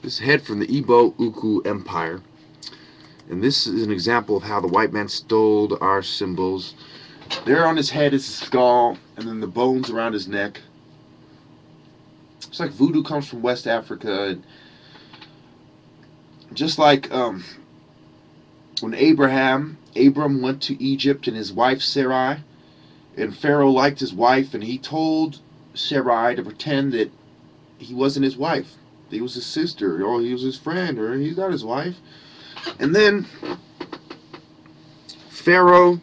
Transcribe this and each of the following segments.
This head from the Igbo Uku Empire. And this is an example of how the white man stole our symbols. There on his head is his skull, and then the bones around his neck. It's like voodoo comes from West Africa. And just like when Abram went to Egypt and his wife Sarai, and Pharaoh liked his wife, and he told Sarai to pretend that he wasn't his wife. He was his sister, or he was his friend, or he's not his wife. And then Pharaoh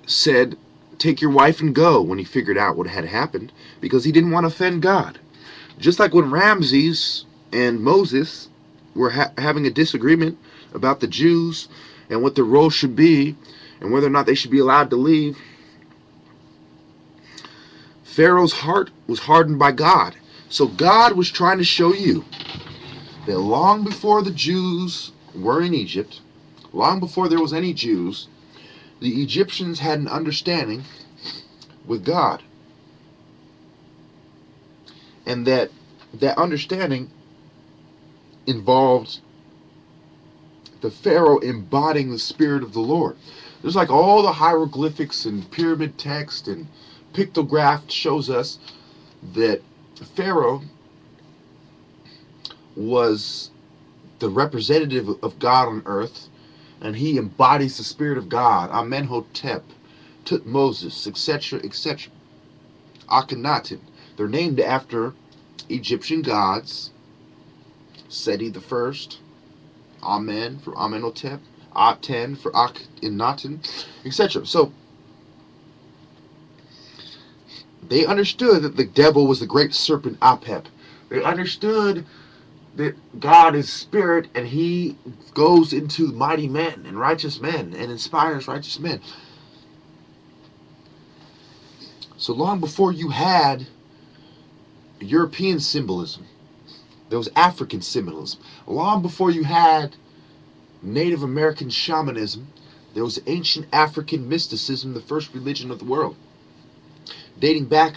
said, take your wife and go, when he figured out what had happened, because he didn't want to offend God. Just like when Ramses and Moses were having a disagreement about the Jews and what their role should be and whether or not they should be allowed to leave, Pharaoh's heart was hardened by God. So God was trying to show you that long before the Jews were in Egypt, long before there was any Jews, the Egyptians had an understanding with God. And that understanding involved the Pharaoh embodying the Spirit of the Lord. There's like all the hieroglyphics and pyramid text and pictograph shows us that Pharaoh was the representative of God on earth, and he embodies the Spirit of God. Amenhotep, Tutmosis, etc., etc. Akhenaten. They're named after Egyptian gods. Seti the first, Amen for Amenhotep, Aten for Akhenaten, etc. So they understood that the devil was the great serpent Apep. They understood that God is spirit, and he goes into mighty men and righteous men and inspires righteous men. So long before you had European symbolism, there was African symbolism. Long before you had Native American shamanism, there was ancient African mysticism, the first religion of the world, dating back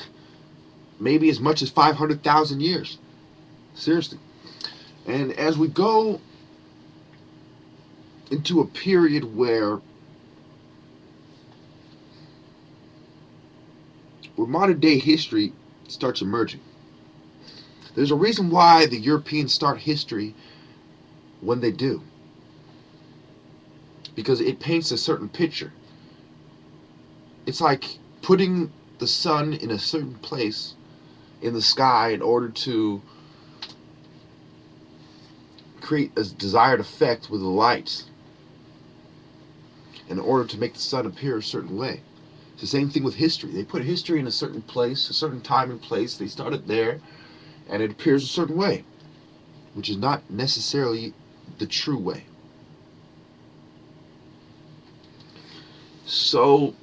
maybe as much as 500,000 years. Seriously. And as we go into a period where modern day history starts emerging, there's a reason why the Europeans start history when they do. Because it paints a certain picture. It's like putting the sun in a certain place in the sky in order to create a desired effect with the light, in order to make the sun appear a certain way. It's the same thing with history. They put history in a certain place, a certain time and place. They start it there, and it appears a certain way, which is not necessarily the true way. So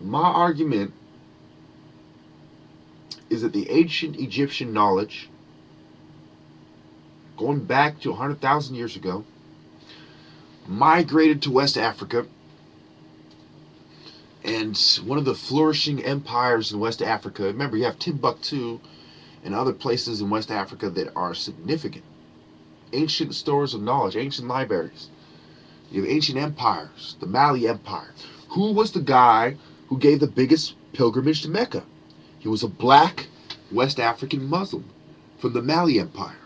my argument is that the ancient Egyptian knowledge, going back to 100,000 years ago, migrated to West Africa, and one of the flourishing empires in West Africa. Remember, you have Timbuktu and other places in West Africa that are significant. Ancient stores of knowledge, ancient libraries. You have ancient empires, the Mali Empire. Who was the guy who gave the biggest pilgrimage to Mecca? He was a black West African Muslim from the Mali Empire.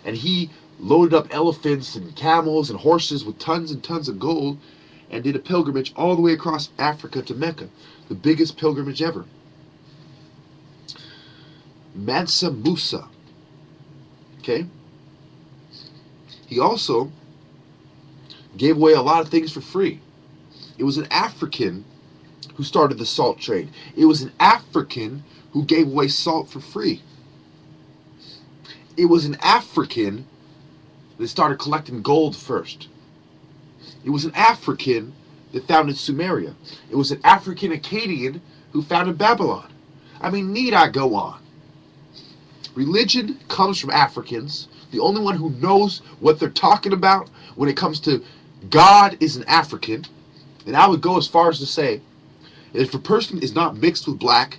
And he loaded up elephants and camels and horses with tons and tons of gold and did a pilgrimage all the way across Africa to Mecca, the biggest pilgrimage ever. Mansa Musa. Okay? He also gave away a lot of things for free. It was an African who started the salt trade. It was an African who gave away salt for free. It was an African that started collecting gold first. It was an African that founded Sumeria. It was an African Akkadian who founded Babylon. I mean, need I go on? Religion comes from Africans. The only one who knows what they're talking about when it comes to God is an African. And I would go as far as to say that if a person is not mixed with black,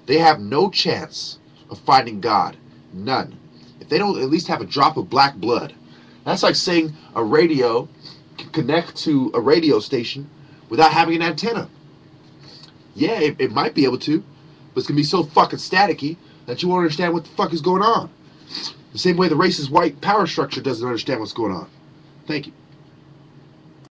they have no chance of finding God. None. if they don't at least have a drop of black blood. That's like saying a radio can connect to a radio station without having an antenna. Yeah, it might be able to, but it's going to be so fucking staticky that you won't understand what the fuck is going on. The same way the racist white power structure doesn't understand what's going on. Thank you.